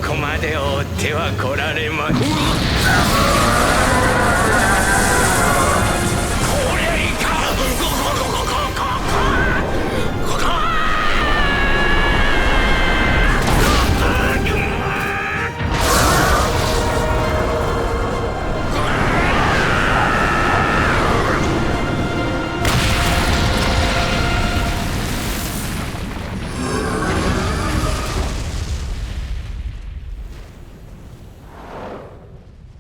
こまで追っては来られまこりゃいか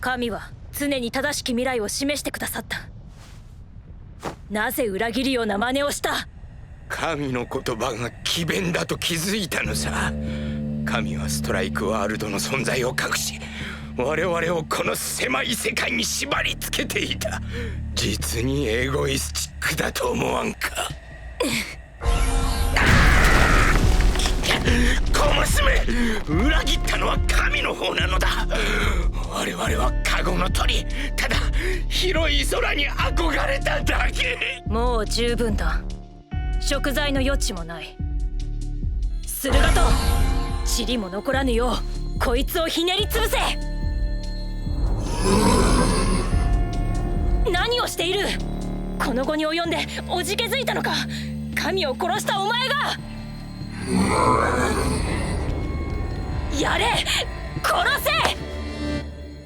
神は常に正しき未来を示してくださった。なぜ裏切るような真似をした？神の言葉が詭弁だと気づいたのさ。神はストライクワールドの存在を隠し、我々をこの狭い世界に縛り付けていた。実にエゴイスチックだと思わんか？小娘、裏切ったのは神の方なのだ。我々はカゴの鳥、ただ広い空に憧れただけ。もう十分だ。贖罪の余地もない。駿河と塵も残らぬようこいつをひねり潰せ。何をしている？この後に及んでおじけづいたのか？神を殺したお前が。やれ！殺せ！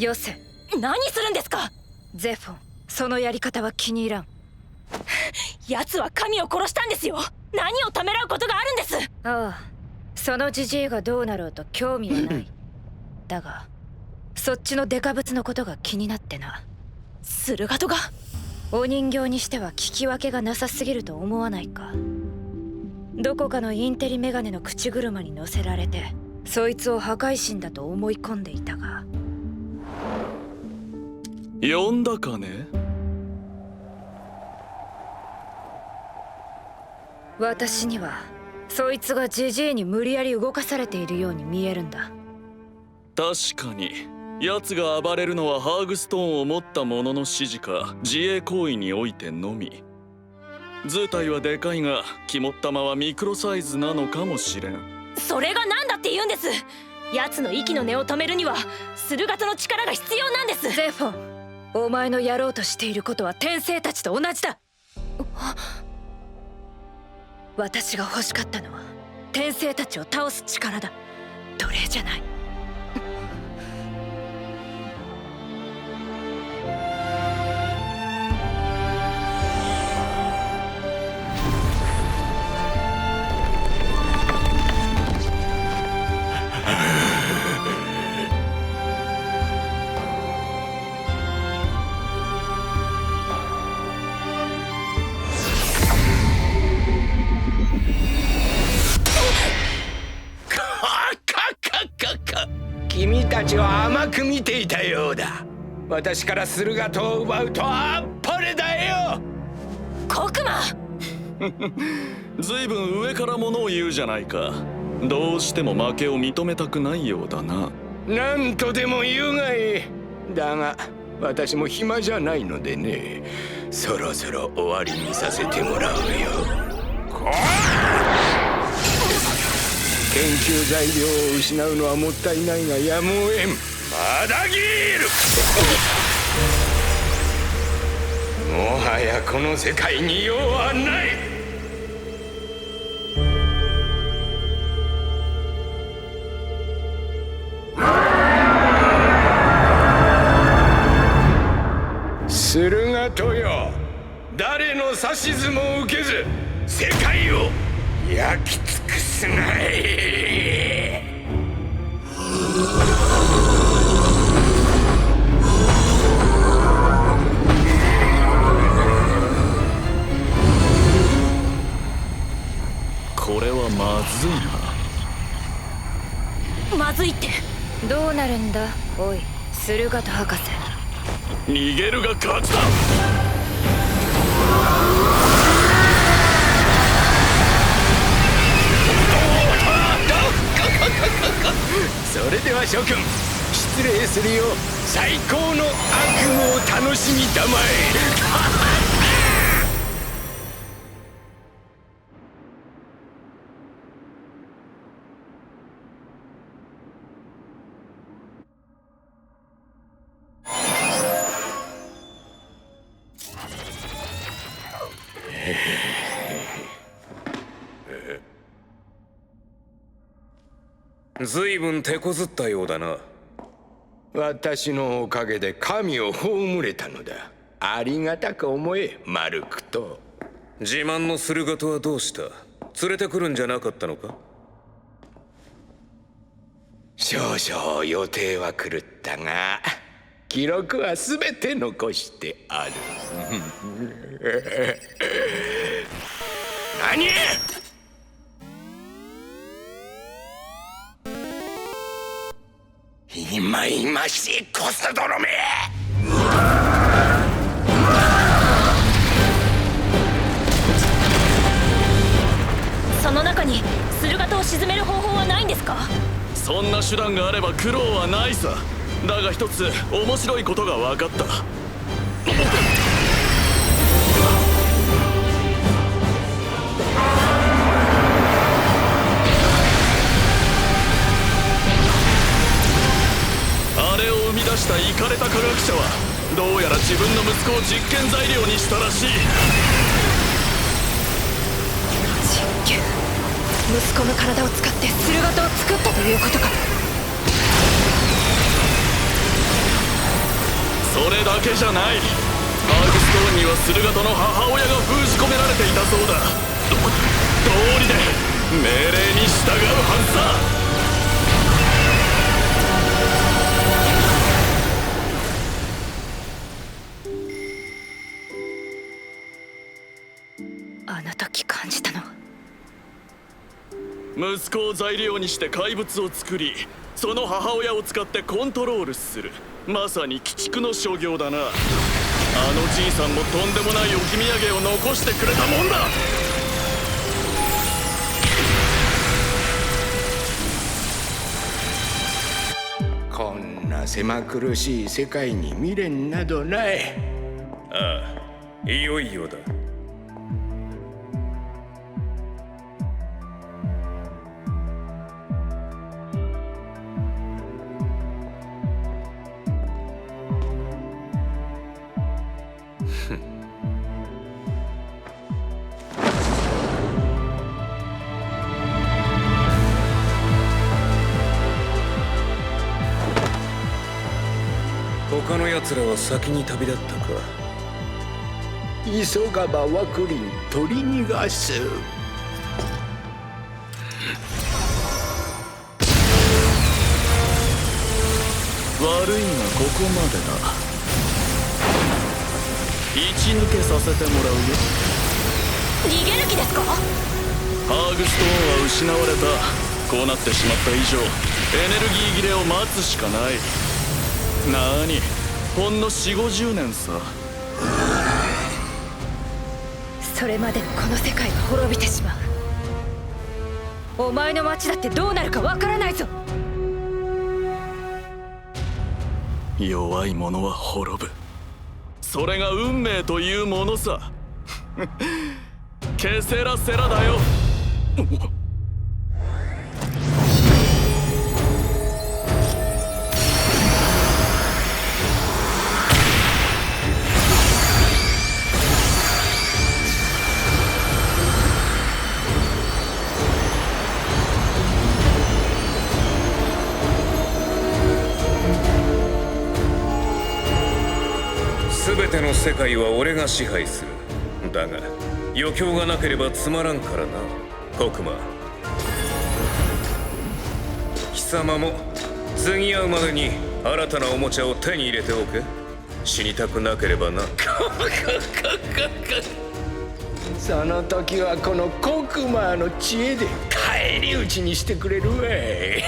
よせ。何するんですか？ゼフォン、そのやり方は気に入らん。奴は神を殺したんですよ。何をためらうことがあるんです？ああ、そのじじいがどうなろうと興味はないだがそっちのデカブツのことが気になってな。駿河とがお人形にしては聞き分けがなさすぎると思わないか？どこかのインテリメガネの口車に乗せられてそいつを破壊神だと思い込んでいたが。呼んだかね？私にはそいつがジジイに無理やり動かされているように見えるんだ。確かに奴が暴れるのはハーグストーンを持った者の指示か自衛行為においてのみ。図体はでかいが肝っ玉はミクロサイズなのかもしれん。それが何だって言うんです？奴の息の根を止めるには駿河との力が必要なんです。ゼフォン、お前のやろうとしていることは天聖たちと同じだ。私が欲しかったのは天聖たちを倒す力だ。奴隷じゃない。君たちは甘く見ていたようだ。私から駿河とを奪うとはあっぱれだよ。コクマずいぶん上からものを言うじゃないか。どうしても負けを認めたくないようだな。何とでも言うがいい。だが私も暇じゃないのでね、そろそろ終わりにさせてもらうよ。研究材料を失うのはもったいないがやむを得ん。マダギール、もはやこの世界に用はない。駿河とよ、誰の指図も受けず世界を焼き尽くすがい。これはまずいな。まずいってどうなるんだおい駿河と博士。逃げるが勝ちだ。それでは諸君、失礼するよ。最高の悪夢を楽しみたまえ。随分手こずったようだな。私のおかげで神を葬れたのだ。ありがたく思え、マルクと。自慢の駿河とはどうした？連れてくるんじゃなかったのか？少々予定は狂ったが、記録は全て残してある。何？いまいましいコス泥め！その中に駿河島を沈める方法はないんですか？そんな手段があれば苦労はないさ。だが一つ面白いことが分かった。あれを生み出したイカれた科学者はどうやら自分の息子を実験材料にしたらしい。実験。息子の体を使って駿河島を作ったということか。それだけじゃない。ハーグストーンには駿河島の母親が封じ込められていたそうだ。道理で命令に従うはずさ。あの時感じたのは、息子を材料にして怪物を作り、その母親を使ってコントロールする。まさに鬼畜の所業だな。あのじいさんもとんでもない置き土産を残してくれたもんだ。こんな狭苦しい世界に未練などない。ああ、いよいよだ。他の奴らは先に旅立ったか？急がばワクリン取り逃がす。悪いがここまでだ。一抜けさせてもらうよ。逃げる気ですか？ハーグストーンは失われた。こうなってしまった以上エネルギー切れを待つしかない。なーに、ほんの4、50年さ。それまでこの世界は滅びてしまう。お前の町だってどうなるかわからないぞ。弱い者は滅ぶ。それが運命というものさ。ケセラセラだよ。全ての世界は俺が支配する。だが余興がなければつまらんからな、コクマ。貴様も次会うまでに新たなおもちゃを手に入れておけ。死にたくなければな。その時はこのコクマーの知恵で返り討ちにしてくれるわい。